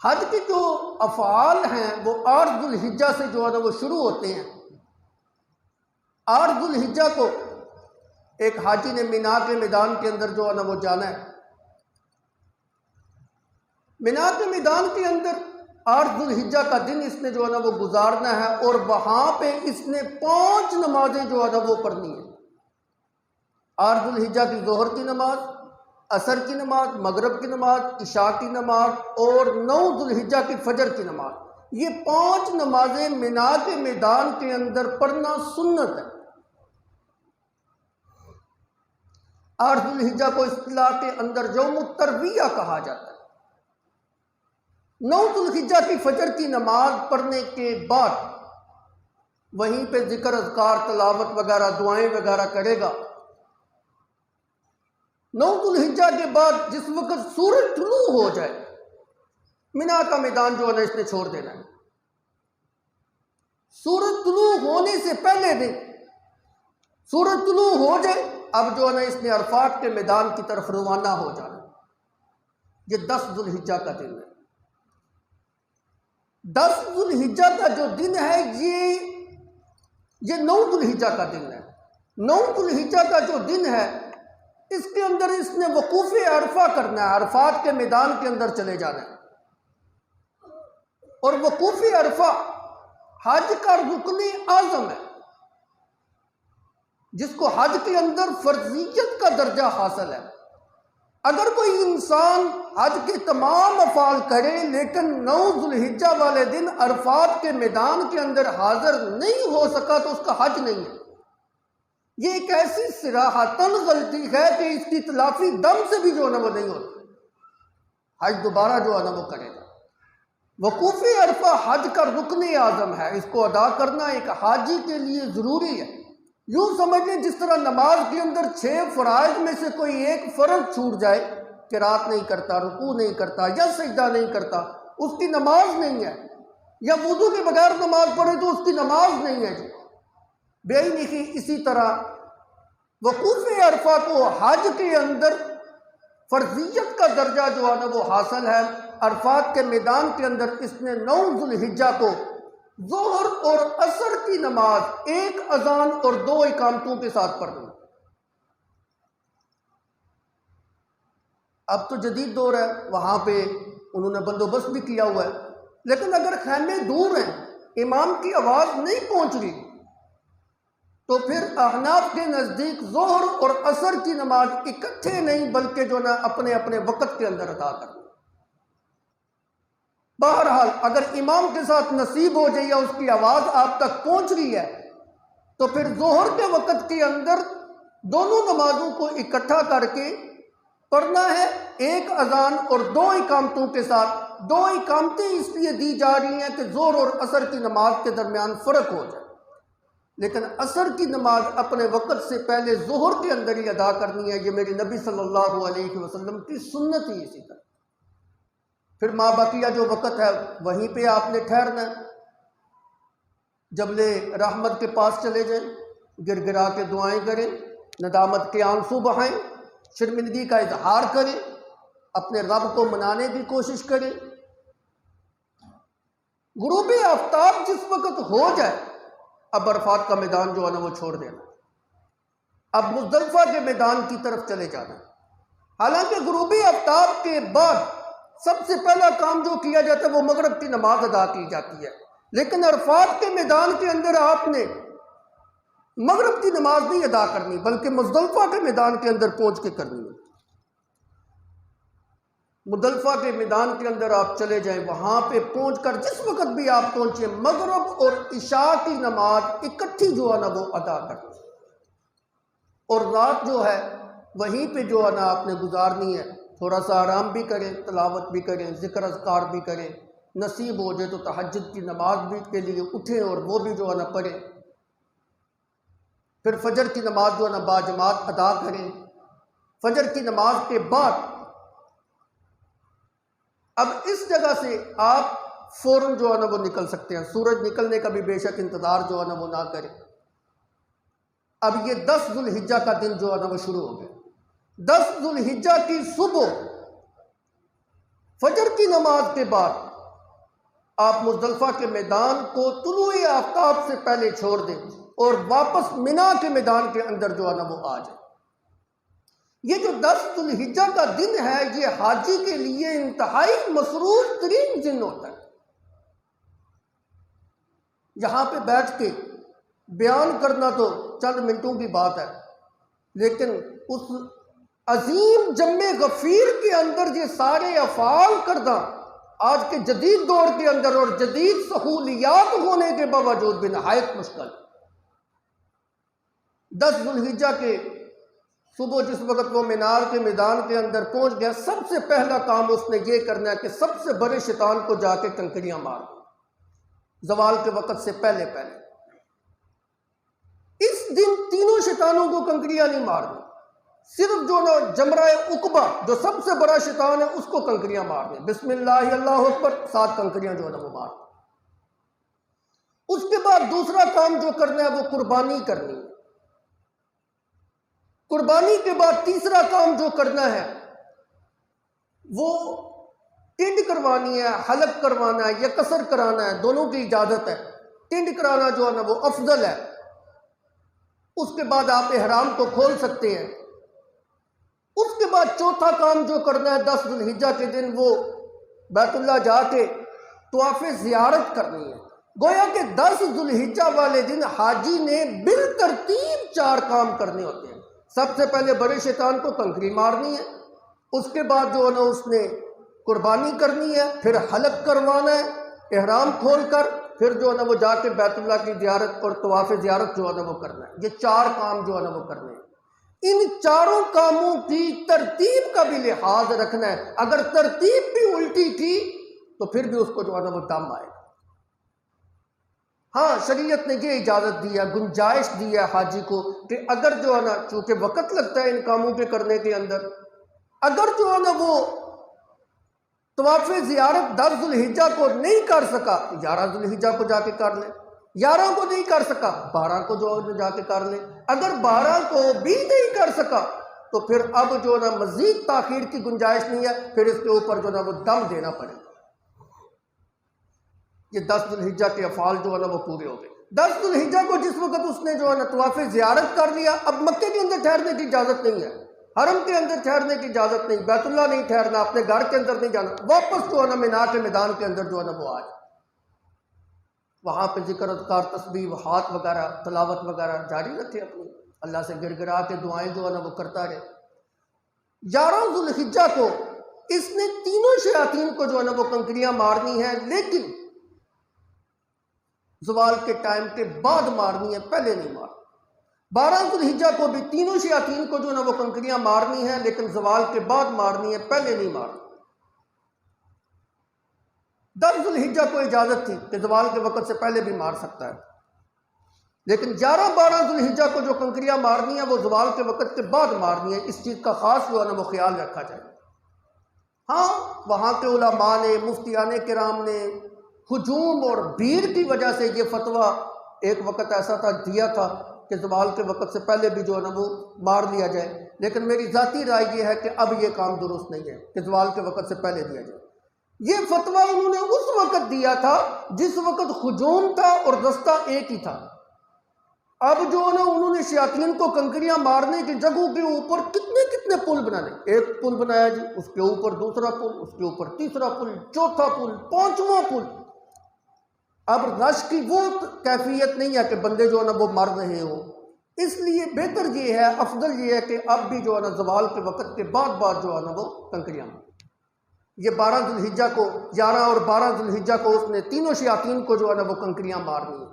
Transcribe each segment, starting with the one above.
हज के जो अफ़आल हैं वो 8 ज़ुल्हिज्जा से जो है ना वो शुरू होते हैं। 8 ज़ुल्हिज्जा को एक हाजी ने मिना के मैदान के अंदर जो है ना वो जाना है। मिना के मैदान के अंदर 8 ज़ुल्हिज्जा का दिन इसने जो है ना वो गुजारना है और वहाँ पे इसने 5 नमाजें जो है ना वो पढ़नी है। 8 ज़ुल्हिज्जा की ज़ोहर की नमाज, असर की नमाज, मगरब की नमाज, इशा की नमाज और 9 ज़ुल्हिज्जा की फजर की नमाज। ये 5 नमाजें मिना के मैदान के अंदर पढ़ना सुन्नत है। 8 ज़ुल्हिज्जा को इस्तिलाह के अंदर यौम तरविया कहा जाता है। 9 ज़ुल्हिज्जा की फजर की नमाज पढ़ने के बाद वहीं पे जिक्र, अज़कार, तलावत वगैरह, दुआएं वगैरह करेगा। 9 ज़ुल्हिज्जा के बाद जिस वक्त सूरज तुलू हो जाए, मिना का मैदान जो है ना इसने छोड़ देना है। सूरज तुलू होने से पहले दिन सूरज तुलू हो जाए, अब जो है ना इसने अरफात के मैदान की तरफ रवाना हो जाना। ये 10 ज़ुल्हिज्जा का दिन है। 10 ज़ुल्हिज्जा का जो दिन है ये 9 ज़ुल्हिज्जा का दिन है। 9 ज़ुल्हिज्जा का जो दिन है इसके अंदर इसने वकूफ़ अरफा करना है, अरफात के मैदान के अंदर चले जाना है। और वकूफ़ अरफा हज का रुकने आज़म है, जिसको हज के अंदर फर्जियत का दर्जा हासिल है। अगर कोई इंसान हज के तमाम अफ़ाल करे लेकिन 9 ज़ुल्हिज्जा वाले दिन अरफात के मैदान के अंदर हाजिर नहीं हो सका तो उसका हज नहीं है। ये एक ऐसी सिराहतन गलती है कि इसकी तलाफी दम से भी जो है ना वो नहीं होती। हज दोबारा जो है ना वो करेगा। वकूफ़ अरफा हज का रुकने आज़म है, इसको अदा करना एक हाजी के लिए ज़रूरी है। यूँ समझ लें जिस तरह नमाज के अंदर 6 फ़राइज़ में से कोई एक फ़र्ज छूट जाए, क़िरात नहीं करता, रुकू नहीं करता या सजदा नहीं करता, उसकी नमाज नहीं है। या वुज़ू के बगैर नमाज पढ़े तो उसकी नमाज नहीं है। बेईनी की इसी तरह वकूफ़ अरफा को हज के अंदर फर्जियत का दर्जा जो है ना वो हासिल है। अरफात के मैदान के अंदर इसने 9 ज़ुल्हिज्जा को ज़ोहर और असर की नमाज 1 अज़ान और 2 इकामतों के साथ पढ़नी। अब तो जदीद दौर है, वहाँ पे उन्होंने बंदोबस्त भी किया हुआ है, लेकिन अगर खैमे दूर हैं, इमाम की आवाज़ नहीं पहुँच रही, तो फिर अहनाफ के नज़दीक ज़ोहर और असर की नमाज इकट्ठे नहीं बल्कि जो ना अपने अपने वक़्त के अंदर अदा करनी। बहरहाल अगर इमाम के साथ नसीब हो जाए या उसकी आवाज़ आप तक पहुँच रही है तो फिर ज़ोहर के वक़्त के अंदर दोनों नमाजों को इकट्ठा करके पढ़ना है, 1 अज़ान और 2 इकामतों के साथ। 2 इकामतें इसलिए दी जा रही हैं कि ज़ोहर और असर की नमाज के दरमियान फ़र्क हो जाए, लेकिन असर की नमाज अपने वक़्त से पहले ज़ोहर के अंदर ही अदा करनी है। ये मेरे नबी सल्लल्लाहु अलैहि वसल्लम की सुन्नत ही इसी तरह। फिर माँ बाकिया जो वक़्त है वहीं पे आपने ठहरना है। जबले रहमत के पास चले जाएं, गिरगिरा के दुआएं करें, नदामत के आंसू बहाएं, शर्मिंदगी का इजहार करें, अपने रब को मनाने की कोशिश करें। गुरूब आफ्ताब जिस वक़्त हो जाए, अब अरफात का मैदान जो है ना वो छोड़ देना, अब मुज़दलिफ़ा के मैदान की तरफ चले जाना। हालांकि गुरूब आफ्ताब के बाद सबसे पहला काम जो किया जाता है वो मगरिब की नमाज अदा की जाती है, लेकिन अरफात के मैदान के अंदर आपने मगरिब की नमाज नहीं अदा करनी बल्कि मुज़दलिफ़ा के मैदान के अंदर पहुंच के करनी है। मुज़दलिफ़ा के मैदान के अंदर आप चले जाएं, वहां पे पहुंचकर जिस वक्त भी आप पहुंचे मगरिब और इशा की नमाज इकट्ठी जो है ना वो अदा करनी और रात जो है वहीं पे जो है ना आपने गुजारनी है। थोड़ा सा आराम भी करें, तलावत भी करें, ज़िक्र अज़कार भी करें, नसीब हो जाए तो तहज्जुद की नमाज भी के लिए उठें और वो भी जो है ना पढ़ें। फिर फजर की नमाज जो है ना बाजमात अदा करें। फजर की नमाज के बाद अब इस जगह से आप फ़ौरन जो है ना वो निकल सकते हैं। सूरज निकलने का भी बेशक इंतज़ार जो है ना वो ना करें। अब ये 10 ज़ुल्हिज्जा का दिन जो है ना वो शुरू हो गया। 10 ज़ुल्हिज्जा की सुबह फजर की नमाज के बाद आप मुज़दलिफ़ा के मैदान को तुलुए आफ्ताब से पहले छोड़ दें और वापस मिना के मैदान के अंदर जो है ना वो आ जाए। ये जो 10 ज़ुल्हिज्जा का दिन है ये हाजी के लिए इंतहाई मसरूफ तरीन दिन होता है। यहाँ पे बैठ के बयान करना तो चंद मिनटों की बात है, लेकिन उस अजीम जम्मे गफीर के अंदर ये सारे अफ़ाल करना आज के जदीद दौर के अंदर और जदीद सहूलियात होने के बावजूद भी नहायत मुश्किल। 10 ज़ुल्हिज्जा के सुबह जिस वक्त वो मीनार के मैदान के अंदर पहुंच गया, सबसे पहला काम उसने ये करना है कि सबसे बड़े शैतान को जाके कंकड़ियां मार दो जवाल के वक्त से पहले पहले। इस दिन तीनों शैतानों को कंकड़ियां नहीं मारनी, सिर्फ जो ना जमराए उकबा जो सबसे बड़ा शैतान है उसको कंकड़ियां मारनी। बिस्मिल्लाह अल्लाहु अकबर 7 कंकड़ियां जो है ना वो मार। उसके बाद दूसरा काम जो करना है वो कुर्बानी करनी है। कुर्बानी के बाद तीसरा काम जो करना है वो टिंड करवानी है, हलक करवाना है या कसर कराना है, दोनों की इजाजत है। टिंड कराना जो है ना वो अफजल है। उसके बाद आप इहराम को खोल सकते हैं। उसके बाद चौथा काम जो करना है 10 ज़ुल्हिज्जा के दिन वो बैतुल्लाह जाके तवाफ़े ज़ियारत करनी है। गोया कि 10 ज़ुल्हिज्जा वाले दिन हाजी ने बिल तरतीब 4 काम करने होते हैं। सबसे पहले बड़े शैतान को कंकड़ी मारनी है, उसके बाद जो है ना उसने कुर्बानी करनी है, फिर हलक करवाना है इहराम खोल कर, फिर जो है ना वो जाके बैतुल्लाह की ज़ियारत और तवाफ़े ज़ियारत जो है ना वो करना है। ये 4 काम जो है ना वो करने हैं। इन चारों कामों की तरतीब का भी लिहाज रखना है। अगर तरतीब भी उल्टी की तो फिर भी उसको जो है ना वो दम आएगा। हाँ, शरीयत ने ये इजाज़त दी है, गुंजाइश दी है हाजी को कि अगर जो है ना, चूँकि वक़्त लगता है इन कामों के करने के अंदर, अगर जो है ना वो तवाफ़े ज़ियारत 10 ज़ुल्हिज्जा को नहीं कर सका 11 ज़ुल्हिज्जा को जाके कर ले, 11 को नहीं कर सका 12 को जो है जाके कर ले, अगर 12 को भी नहीं कर सका तो फिर अब जो है ना मज़ीद ताख़ीर की गुंजाइश नहीं है, फिर इसके ऊपर जो है ना वो दम देना पड़ेगा। ये 10 ज़ुल्हिज्जा के अफ़ाल जो है ना वो पूरे हो गए। 10 ज़ुल्हिज्जा को जिस वक्त उसने जो है ना तवाफ़े ज़ियारत कर लिया, अब मक्के के अंदर ठहरने की इजाज़त नहीं है, हरम के अंदर ठहरने की इजाज़त नहीं, बैतुल्लाह नहीं ठहरना, अपने घर के अंदर नहीं जाना, वापस जो है ना मिना के मैदान के अंदर जो है ना वो आज वहाँ पर जिक्र अज़कार तस्बीह हाथ वगैरह तलावत वगैरह जारी रखे, अपनी अल्लाह से गिड़गिड़ा के दुआएं जो है ना वो करता रहे। 11 ज़ुल्हिज्जा को इसने तीनों शयातीन को जो है ना वो कंकड़ियाँ मारनी है, लेकिन ज़वाल के टाइम के बाद मारनी है, पहले नहीं मारनी। 12 ज़ुल्हिज्जा को भी तीनों शयातीन को जो है ना वो कंकड़ियाँ मारनी है, लेकिन ज़वाल के बाद मारनी है, पहले नहीं मारनी। 10 ज़ुल्हिज्जा को इजाज़त थी कि ज़वाल के वक़्त से पहले भी मार सकता है, लेकिन 11-12 ज़ुल्हिज्जा को जो कंकड़ियाँ मारनी है वो ज़वाल के वक़्त के बाद मारनी है। इस चीज़ का ख़ास जो है ना वो ख्याल रखा जाए। हाँ, वहाँ के उलमा ने, मुफ्तियाने किराम ने हुजूम और भीड़ की वजह से ये फतवा एक वक़्त ऐसा था दिया था कि ज़वाल के वक़्त से पहले भी जो है ना वो मार लिया जाए, लेकिन मेरी ज़ाती राय ये है कि अब ये काम दुरुस्त नहीं है कि ज़वाल के वक़्त से पहले दिया जाए। ये फतवा उन्होंने उस वक़्त दिया था जिस वक़्त हुजूम था और दस्ता एक ही था। अब जो है ना उन्होंने शयातीन को कंकड़ियाँ मारने की जगहों के ऊपर कितने कितने पुल बनाने, एक पुल बनाया जी, उसके ऊपर दूसरा पुल, उसके ऊपर तीसरा पुल, चौथा पुल, 5वां पुल। अब रश की वो कैफियत नहीं है कि बंदे जो है ना वो मर रहे हो, इसलिए बेहतर ये है, अफजल ये है कि अब भी जो है ना ज़वाल के वक़्त के बाद जो है ना वो कंकड़ियाँ। ये 12 ज़ुल्हिज्जा को, 11 और 12 ज़ुल्हिज्जा को उसने तीनों शयातीन को जो है ना वो कंकड़ियाँ मारनी है।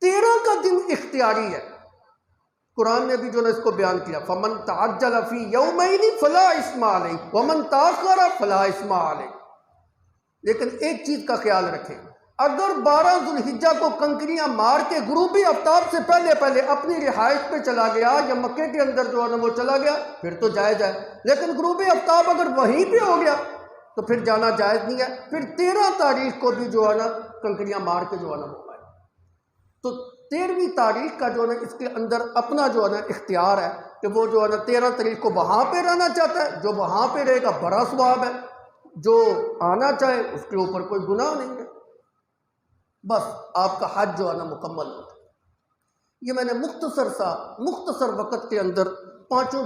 13 का दिन इख्तियारी है। कुरान ने भी जो है इसको बयान किया, फमन तअज्जल फी यौमैनि फला इस्मा अलैहि वमन तअख्खरा फला इस्मा अलैहि। लेकिन एक चीज़ का ख्याल रखें, अगर 12 ज़ुल्हिज्जा को कंकड़ियाँ मार के गुरूबी आफ्ताब से पहले पहले अपनी रिहाइश पे चला गया या मक्के के अंदर जो है ना वो चला गया, फिर तो जायज़ है, लेकिन गुरूबी आफ्ताब अगर वहीं पे हो गया तो फिर जाना जायज़ नहीं है। फिर 13 तारीख को भी जो है ना कंकड़ियाँ मार के जो है ना वो आए, तो 13वीं तारीख का जो है ना इसके अंदर अपना जो है ना इख्तियार है कि वो जो है ना 13 तारीख को वहाँ पर रहना चाहता है, जो वहाँ पर रहेगा बड़ा सवाब है, जो आना चाहे उसके ऊपर कोई गुनाह नहीं है, बस आपका हज जो है ना मुकम्मल होता है। ये मैंने मुख्तसर वक़्त के अंदर पांचों